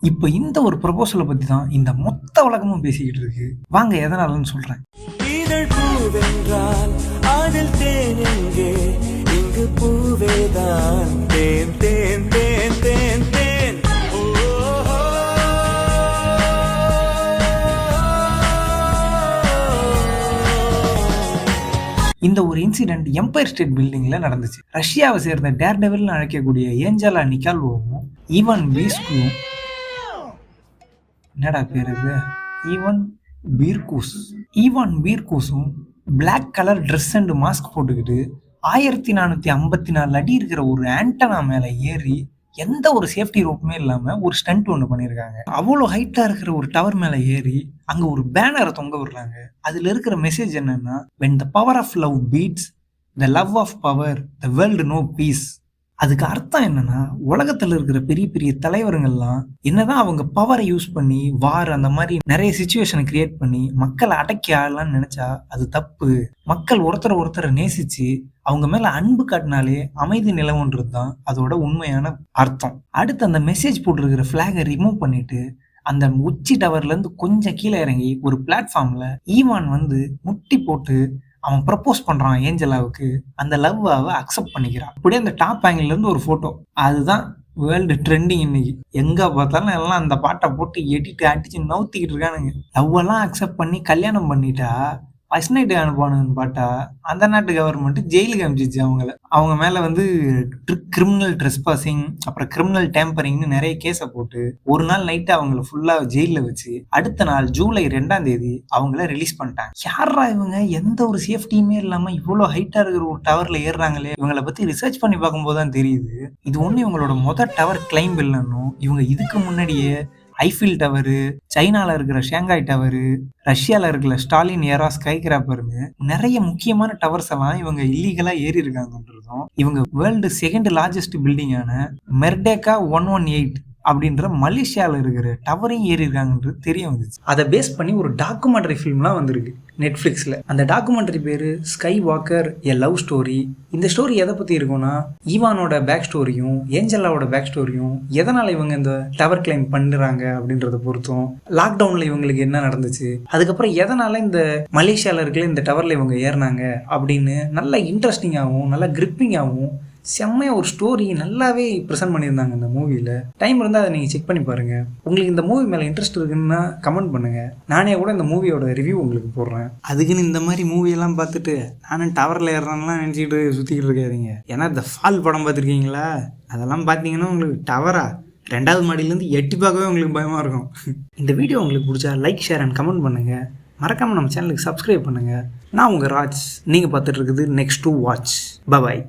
இப்போ இந்த ஒரு ப்ரொபோசலை பத்தி தான் இந்த மொத்த உலகமும் பேசிக்கிட்டு இருக்கு. வாங்க எதனாலன்னு சொல்றேன். இதழ் பூவென்றால் அதில் தேனெங்கே, இங்கு பூவேதான் தேன் தேன் தேன் தேன் தேன். இந்த ஒரு இன்சிடென்ட் எம்பயர் ஸ்டேட் பில்டிங்ல நடந்துச்சு. ரஷ்யாவை சேர்ந்த டேர்டெவில்னு அழைக்கக்கூடிய ஏஞ்சலா நிக்கால்வோவும் ஈவான் பீஸ்கும், என்னடா பேர் இது, ஈவான் பீர்கூஸும் black colour dress and mask போட்டுக்கிட்டு 1454 அடி இருக்கிற ஒரு ஆண்டனா மேல ஏறி எந்த ஒரு சேஃப்டி ரோப்புமே இல்லாம ஒரு ஸ்டண்ட் ஒன்று பண்ணியிருக்காங்க. அவ்வளோ ஹைட்டா இருக்கிற ஒரு டவர் மேல ஏறி அங்க ஒரு பேனரை தொங்க விடுறாங்க. அதுல இருக்கிற மெசேஜ் என்னன்னா, when the power of love beats the love of power, the world no peace. அதுக்கு அர்த்தம் என்னன்னா, உலகத்துல இருக்கிற பெரிய பெரிய தலைவருங்கள்லாம் என்னதான் அவங்க பவரை யூஸ் பண்ணி வார் அந்த மாதிரி நிறைய சிச்சுவேஷனை கிரியேட் பண்ணி மக்களை அடக்கி ஆளலாம்னு நினைச்சா அது தப்பு. மக்கள் ஒருத்தரை நேசிச்சு அவங்க மேல அன்பு காட்டினாலே அமைதி நிலவுன்றது தான் அதோட உண்மையான அர்த்தம். அடுத்து அந்த மெசேஜ் போட்டிருக்கிற பிளாகை ரிமூவ் பண்ணிட்டு அந்த உச்சி டவர்ல இருந்து கொஞ்சம் கீழே இறங்கி ஒரு பிளாட்ஃபார்ம்ல ஈவான் முட்டி போட்டு அவன் ப்ரப்போஸ் பண்றான் ஏஞ்சலாவுக்கு. அந்த லவ் அவ அக்செப்ட் பண்ணிக்கிறான். அப்படியே அந்த டாப் ஆங்கிள் இருந்து ஒரு போட்டோ, அதுதான் வேர்ல்டு ட்ரெண்டிங் இன்னைக்கு. எங்க பார்த்தாலும் எல்லாம் அந்த பாட்டை போட்டு எடிட்டு அடிச்சு நவுத்திக்கிட்டு இருக்கானுங்க. லவ் எல்லாம் அக்செப்ட் பண்ணி கல்யாணம் பண்ணிட்டா ஃபர்ஸ்ட் நைட்டு அனுப்பானுன்னு பார்த்தா அந்த நாட்டு கவர்மெண்ட் ஜெயிலுக்கு அனுப்பிச்சிச்சு அவங்கள. அவங்க மேல கிரிமினல் ட்ரெஸ்பாசிங், அப்புறம் கிரிமினல் டேம்பரிங்னு நிறைய கேஸை போட்டு ஒரு நாள் நைட்டு அவங்கள ஃபுல்லா ஜெயில வச்சு அடுத்த நாள் ஜூலை 2 அவங்கள ரிலீஸ் பண்ணிட்டாங்க. யாரா இவங்க, எந்த ஒரு சேஃப்டியுமே இல்லாம இவ்வளவு ஹைட்டா இருக்கிற ஒரு டவர்ல ஏறுறாங்களே. இவங்களை பத்தி ரிசர்ச் பண்ணி பார்க்கும்போது தான் தெரியுது, இது ஒண்ணு இவங்களோட டவர் கிளைம் இல்லைன்னும். இவங்க இதுக்கு முன்னாடியே ஐஃபில் டவரு, சைனால இருக்கிற ஷாங்காய் டவரு, ரஷ்யால இருக்கிற ஸ்டாலின் ஏரா ஸ்கை கிராப்பர்னு நிறைய முக்கியமான டவர்ஸ் எல்லாம் இவங்க இல்லீகலா ஏறி இருக்காங்கன்றதும், இவங்க வேர்ல்டு செகண்ட் லார்ஜஸ்ட் பில்டிங்கான மெர்டேக்கா 118 அப்படின்ற மலேசியாவில் இருக்கிற டவரையும் ஏறி இருக்காங்கன்றது தெரிய வந்துச்சு. அதை பேஸ் பண்ணி ஒரு டாக்குமெண்ட்ரி ஃபிலிம்லாம் வந்திருக்கு நெட்ஃப்ளிக்ஸில். அந்த டாக்குமெண்ட்ரி பேர் ஸ்கை வாக்கர் எ லவ் ஸ்டோரி. இந்த ஸ்டோரி எதை பற்றி இருக்கும்னா, ஈவானோட பேக் ஸ்டோரியும் ஏஞ்சலாவோட பேக் ஸ்டோரியும், எதனால் இவங்க இந்த டவர் கிளைம் பண்ணுறாங்க அப்படின்றத பொறுத்தும், லாக்டவுனில் இவங்களுக்கு என்ன நடந்துச்சு, அதுக்கப்புறம் எதனால் இந்த மலேசியாவில் இருக்கிற இந்த டவரில் இவங்க ஏறினாங்க அப்படின்னு நல்ல இன்ட்ரெஸ்டிங்காகவும் நல்ல கிரிப்பிங்காகவும் செம்மையாக ஒரு ஸ்டோரி நல்லாவே ப்ரெசென்ட் பண்ணியிருந்தாங்க இந்த மூவியில். டைம் இருந்தால் அதை நீங்கள் செக் பண்ணி பாருங்கள். உங்களுக்கு இந்த மூவி மேலே இன்ட்ரெஸ்ட் இருக்குன்னா கமெண்ட் பண்ணுங்கள். நானே கூட இந்த மூவியோட ரிவ்யூ உங்களுக்கு போடுறேன். அதுக்குன்னு இந்த மாதிரி மூவியெல்லாம் பார்த்துட்டு நானும் டவரில் ஏறுறான்லாம் நினச்சிக்கிட்டு சுற்றிக்கிட்டு இருக்காதீங்க. ஏன்னா இந்த ஃபால் படம் பார்த்துருக்கீங்களா, அதெல்லாம் பார்த்தீங்கன்னா உங்களுக்கு டவரா 2வது மாடியிலேருந்து எட்டி பார்க்கவே உங்களுக்கு பயமாக இருக்கும். இந்த வீடியோ உங்களுக்கு பிடிச்சா லைக், ஷேர் அண்ட் கமெண்ட் பண்ணுங்கள். மறக்காமல் நம்ம சேனலுக்கு சப்ஸ்கிரைப் பண்ணுங்கள். நான் உங்கள் ராஜ். நீங்கள் பார்த்துட்டு இருக்குது நெக்ஸ்ட் டு வாட்ச். பாய்.